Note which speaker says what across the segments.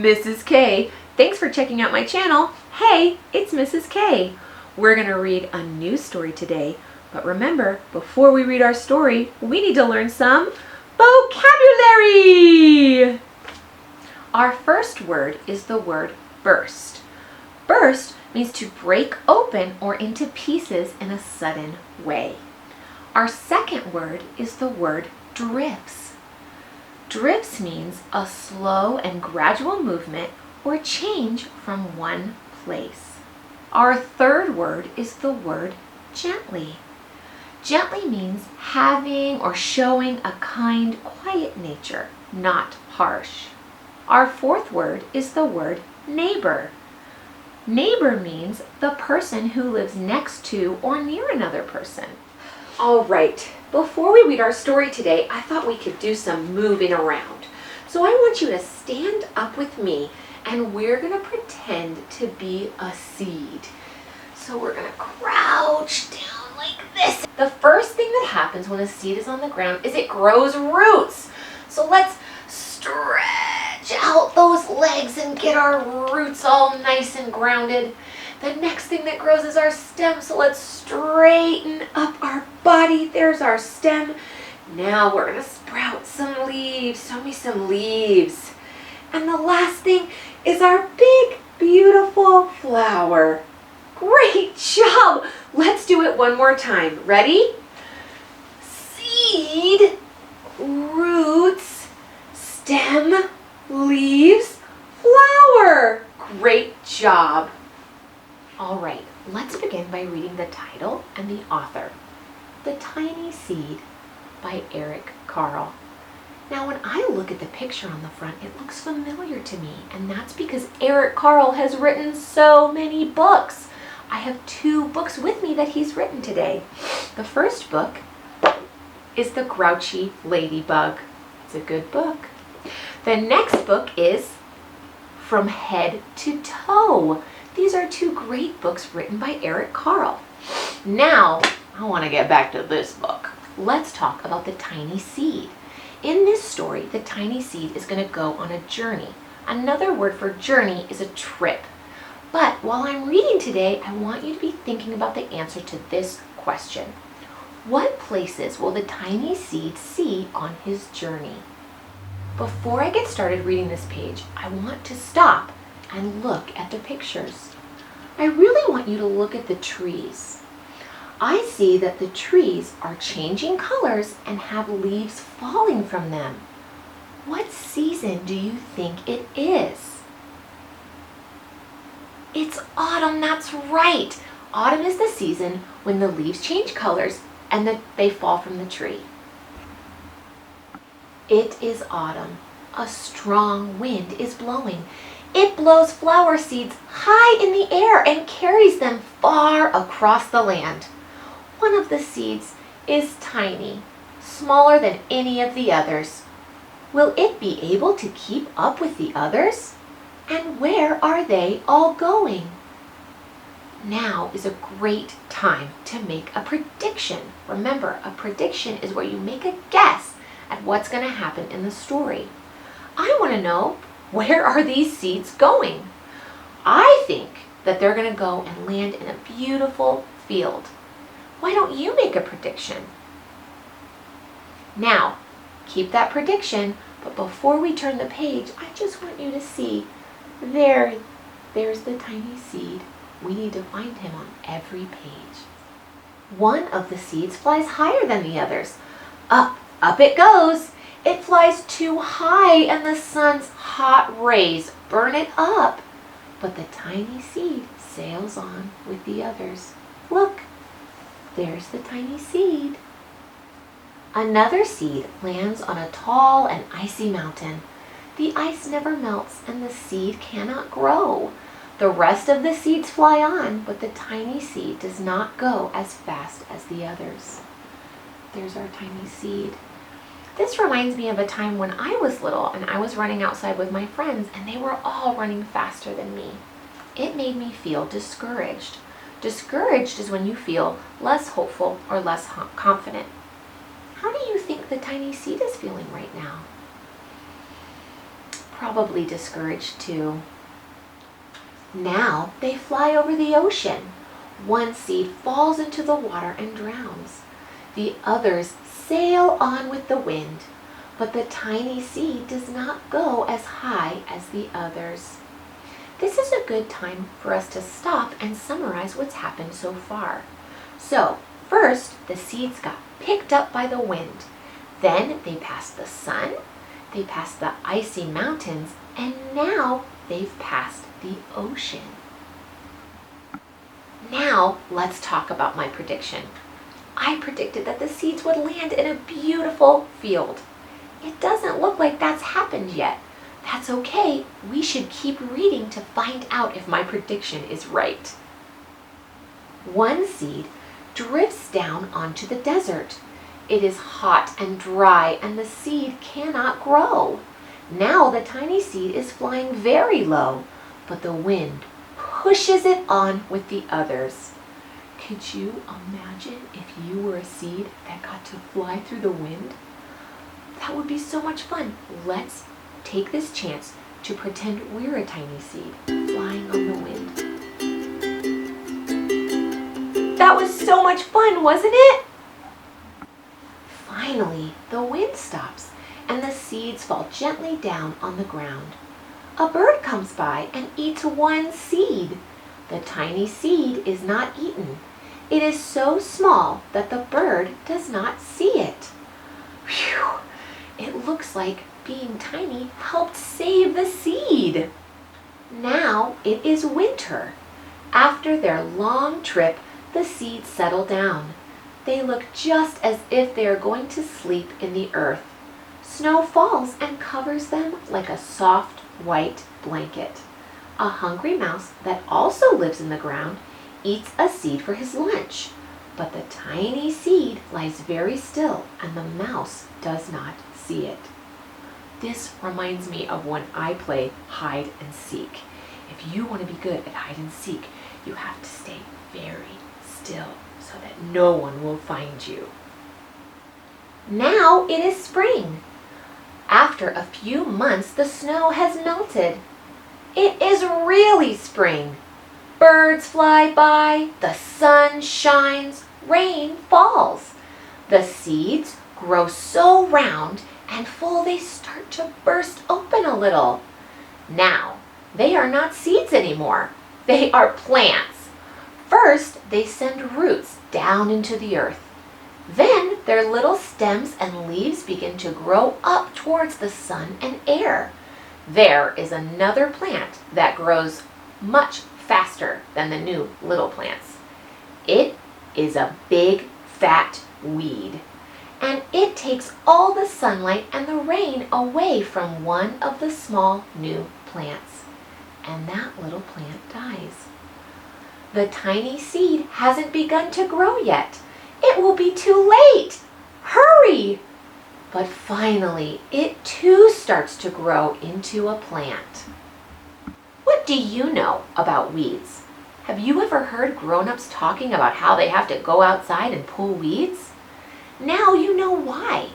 Speaker 1: Mrs. K. Thanks for checking out my channel. Hey, it's Mrs. K. We're going to read a new story today, but remember, before we read our story, we need to learn some vocabulary! Our first word is the word burst. Burst means to break open or into pieces in a sudden way. Our second word is the word drifts. Drifts means a slow and gradual movement or change from one place. Our third word is the word gently. Gently means having or showing a kind, quiet nature, not harsh. Our fourth word is the word neighbor. Neighbor means the person who lives next to or near another person. All right, before we read our story today, I thought we could do some moving around. So I want you to stand up with me and we're gonna pretend to be a seed. So we're gonna crouch down like this. The first thing that happens when a seed is on the ground is it grows roots. So let's stretch out those legs and get our roots all nice and grounded. The next thing that grows is our stem, so let's straighten up our body. There's our stem. Now we're gonna sprout some leaves. Show me some leaves. And the last thing is our big, beautiful flower. Great job! Let's do it one more time. Ready? Seed, roots, stem, leaves, flower. Great job. All right, let's begin by reading the title and the author. The Tiny Seed by Eric Carle. Now, when I look at the picture on the front, it looks familiar to me, and that's because Eric Carle has written so many books. I have 2 books with me that he's written today. The first book is The Grouchy Ladybug. It's a good book. The next book is From Head to Toe. These are 2 great books written by Eric Carle. Now, I want to get back to this book. Let's talk about the tiny seed. In this story, the tiny seed is going to go on a journey. Another word for journey is a trip. But while I'm reading today, I want you to be thinking about the answer to this question. What places will the tiny seed see on his journey? Before I get started reading this page, I want to stop and look at the pictures. I really want you to look at the trees. I see that the trees are changing colors and have leaves falling from them. What season do you think it is? It's autumn, that's right. Autumn is the season when the leaves change colors and they fall from the tree. It is autumn. A strong wind is blowing. It blows flower seeds high in the air and carries them far across the land. One of the seeds is tiny, smaller than any of the others. Will it be able to keep up with the others? And where are they all going? Now is a great time to make a prediction. Remember, a prediction is where you make a guess at what's going to happen in the story. I want to know, where are these seeds going? I think that they're going to go and land in a beautiful field. Why don't you make a prediction? Now, keep that prediction, but before we turn the page, I just want you to see, there's the tiny seed. We need to find him on every page. One of the seeds flies higher than the others. Up it goes. It flies too high and the sun's hot rays burn it up. But the tiny seed sails on with the others. Look, there's the tiny seed. Another seed lands on a tall and icy mountain. The ice never melts and the seed cannot grow. The rest of the seeds fly on, but the tiny seed does not go as fast as the others. There's our tiny seed. This reminds me of a time when I was little and I was running outside with my friends and they were all running faster than me. It made me feel discouraged. Discouraged is when you feel less hopeful or less confident. How do you think the tiny seed is feeling right now? probably discouraged too. Now they fly over the ocean. One seed falls into the water and drowns. The others sail on with the wind, but the tiny seed does not go as high as the others. This is a good time for us to stop and summarize what's happened so far. So, first, the seeds got picked up by the wind. Then they passed the sun, they passed the icy mountains, and now they've passed the ocean. Now, let's talk about my prediction. I predicted that the seeds would land in a beautiful field. It doesn't look like that's happened yet. That's okay. We should keep reading to find out if my prediction is right. One seed drifts down onto the desert. It is hot and dry, and the seed cannot grow. Now the tiny seed is flying very low, but the wind pushes it on with the others. Could you imagine if you were a seed that got to fly through the wind? That would be so much fun. Let's take this chance to pretend we're a tiny seed flying on the wind. That was so much fun, wasn't it? Finally, the wind stops and the seeds fall gently down on the ground. A bird comes by and eats one seed. The tiny seed is not eaten. It is so small that the bird does not see it. Phew! It looks like being tiny helped save the seed. Now it is winter. After their long trip, the seeds settle down. They look just as if they are going to sleep in the earth. Snow falls and covers them like a soft white blanket. A hungry mouse that also lives in the ground eats a seed for his lunch, but the tiny seed lies very still and the mouse does not see it. This reminds me of when I play hide and seek. If you want to be good at hide and seek, you have to stay very still so that no one will find you. Now it is spring. After a few months, the snow has melted. It is really spring. Birds fly by, the sun shines, rain falls. The seeds grow so round and full they start to burst open a little. Now, they are not seeds anymore. They are plants. First, they send roots down into the earth. Then their little stems and leaves begin to grow up towards the sun and air. There is another plant that grows much faster than the new little plants. It is a big, fat weed, and it takes all the sunlight and the rain away from one of the small new plants, and that little plant dies. The tiny seed hasn't begun to grow yet. It will be too late. Hurry! But finally, it too starts to grow into a plant. What do you know about weeds? Have you ever heard grown-ups talking about how they have to go outside and pull weeds? Now you know why.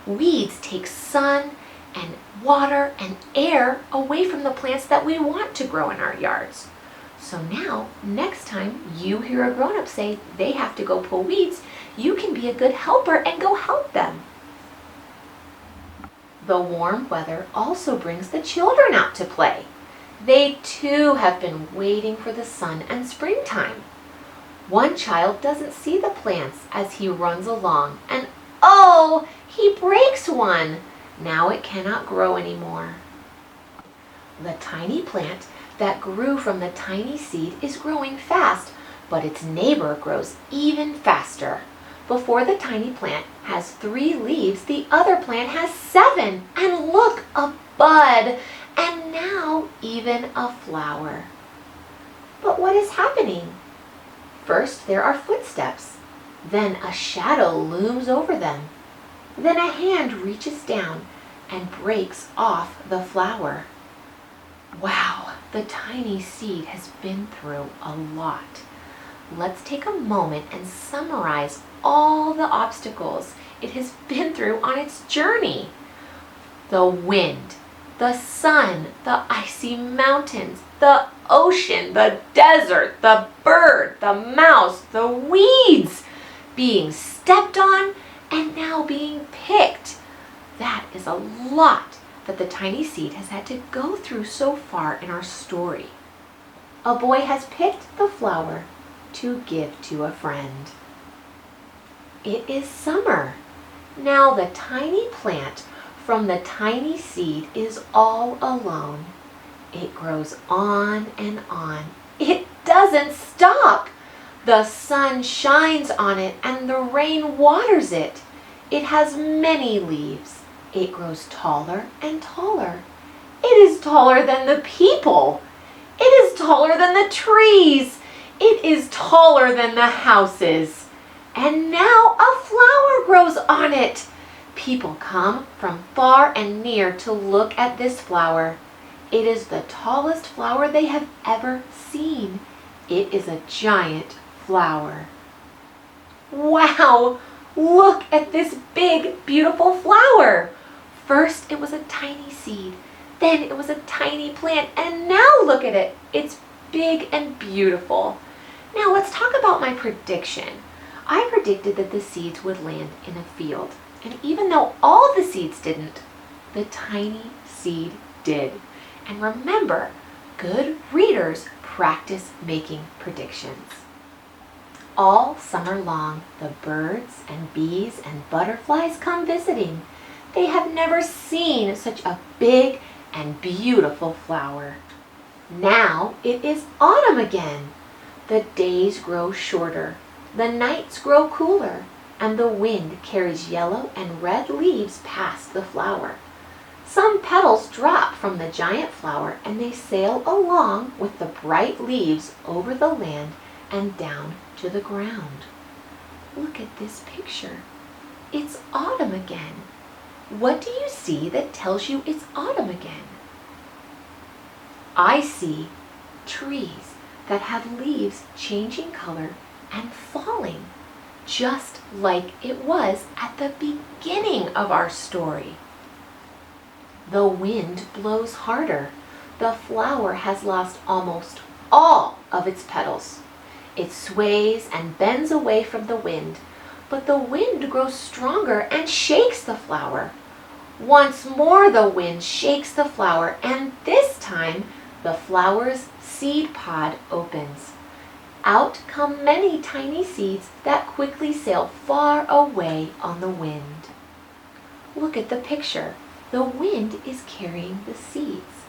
Speaker 1: Weeds take sun and water and air away from the plants that we want to grow in our yards. So now, next time you hear a grown-up say they have to go pull weeds, you can be a good helper and go help them. The warm weather also brings the children out to play. They too have been waiting for the sun and springtime. One child doesn't see the plants as he runs along, and oh, he breaks one. Now it cannot grow anymore. The tiny plant that grew from the tiny seed is growing fast, but its neighbor grows even faster. Before the tiny plant has 3 leaves, the other plant has 7. And look, a bud, and now even a flower. But what is happening? First, there are footsteps. Then a shadow looms over them. Then a hand reaches down and breaks off the flower. Wow, the tiny seed has been through a lot. Let's take a moment and summarize all the obstacles it has been through on its journey. The wind, The sun, the icy mountains, the ocean, the desert, the bird, the mouse, the weeds being stepped on and now being picked. That is a lot that the tiny seed has had to go through so far in our story. A boy has picked the flower to give to a friend. It is summer. Now the tiny plant from the tiny seed is all alone. It grows on and on. It doesn't stop. The sun shines on it and the rain waters it. It has many leaves. It grows taller and taller. It is taller than the people. It is taller than the trees. It is taller than the houses. And now a flower grows on it. People come from far and near to look at this flower. It is the tallest flower they have ever seen. It is a giant flower. Wow! Look at this big, beautiful flower. First it was a tiny seed, then it was a tiny plant, and now look at it. It's big and beautiful. Now let's talk about my prediction. I predicted that the seeds would land in a field. And even though all the seeds didn't, the tiny seed did. And remember, good readers practice making predictions. All summer long, the birds and bees and butterflies come visiting. They have never seen such a big and beautiful flower. Now it is autumn again. The days grow shorter, the nights grow cooler, and the wind carries yellow and red leaves past the flower. Some petals drop from the giant flower and they sail along with the bright leaves over the land and down to the ground. Look at this picture. It's autumn again. What do you see that tells you it's autumn again? I see trees that have leaves changing color and falling, just like it was at the beginning of our story. The wind blows harder. The flower has lost almost all of its petals. It sways and bends away from the wind, but the wind grows stronger and shakes the flower. Once more the wind shakes the flower, and this time the flower's seed pod opens. Out come many tiny seeds that quickly sail far away on the wind. Look at the picture. The wind is carrying the seeds.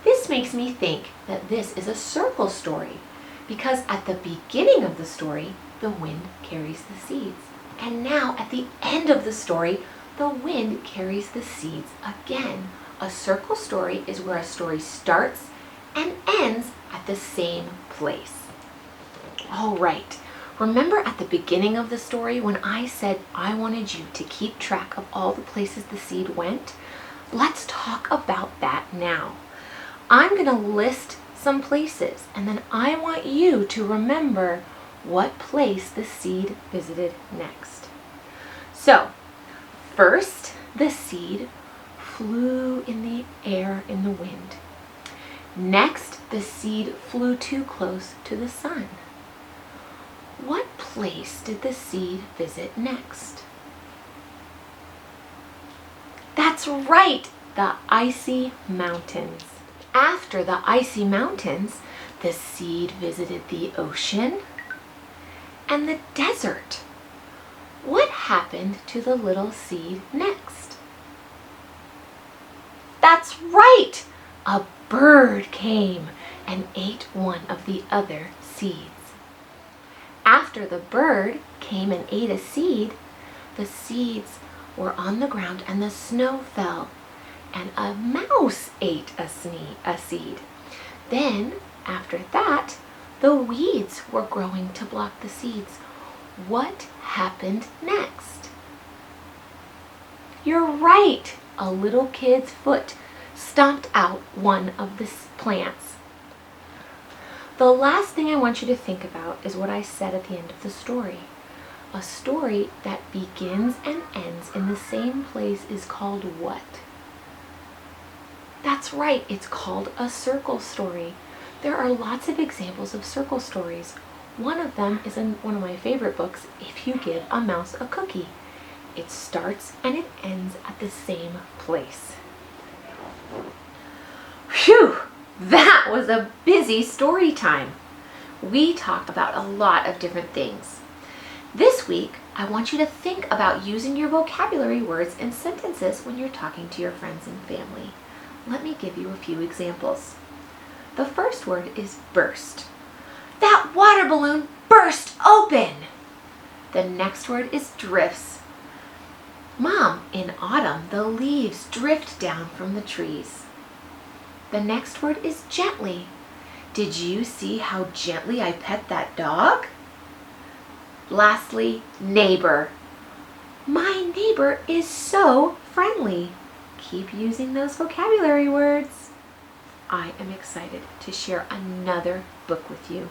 Speaker 1: This makes me think that this is a circle story, because at the beginning of the story, the wind carries the seeds. And now at the end of the story, the wind carries the seeds again. A circle story is where a story starts and ends at the same place. All right, remember at the beginning of the story when I said I wanted you to keep track of all the places the seed went? Let's talk about that now. I'm going to list some places, and then I want you to remember what place the seed visited next. So, first, the seed flew in the air in the wind. Next, the seed flew too close to the sun. What place did the seed visit next? That's right, the icy mountains. After the icy mountains, the seed visited the ocean and the desert. What happened to the little seed next? That's right! A bird came and ate one of the other seeds. After the bird came and ate a seed, the seeds were on the ground and the snow fell, and a mouse ate a seed. Then, after that, the weeds were growing to block the seeds. What happened next? You're right! A little kid's foot stomped out one of the plants. The last thing I want you to think about is what I said at the end of the story. A story that begins and ends in the same place is called what? That's right, it's called a circle story. There are lots of examples of circle stories. One of them is in one of my favorite books, If You Give a Mouse a Cookie. It starts and it ends at the same place. Phew! That was a busy story time. We talked about a lot of different things. This week, I want you to think about using your vocabulary words in sentences when you're talking to your friends and family. Let me give you a few examples. The first word is burst. That water balloon burst open. The next word is drifts. Mom, in autumn, the leaves drift down from the trees. The next word is gently. Did you see how gently I pet that dog? Lastly, neighbor. My neighbor is so friendly. Keep using those vocabulary words. I am excited to share another book with you.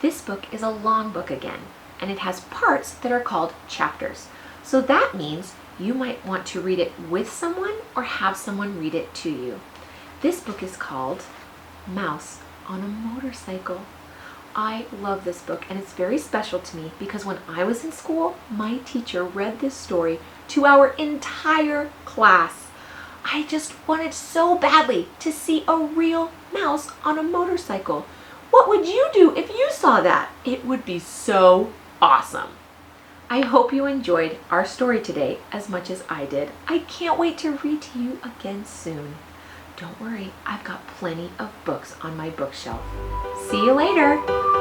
Speaker 1: This book is a long book again, and it has parts that are called chapters. So that means you might want to read it with someone or have someone read it to you. This book is called Mouse on a Motorcycle. I love this book, and it's very special to me because when I was in school, my teacher read this story to our entire class. I just wanted so badly to see a real mouse on a motorcycle. What would you do if you saw that? It would be so awesome. I hope you enjoyed our story today as much as I did. I can't wait to read to you again soon. Don't worry, I've got plenty of books on my bookshelf. See you later.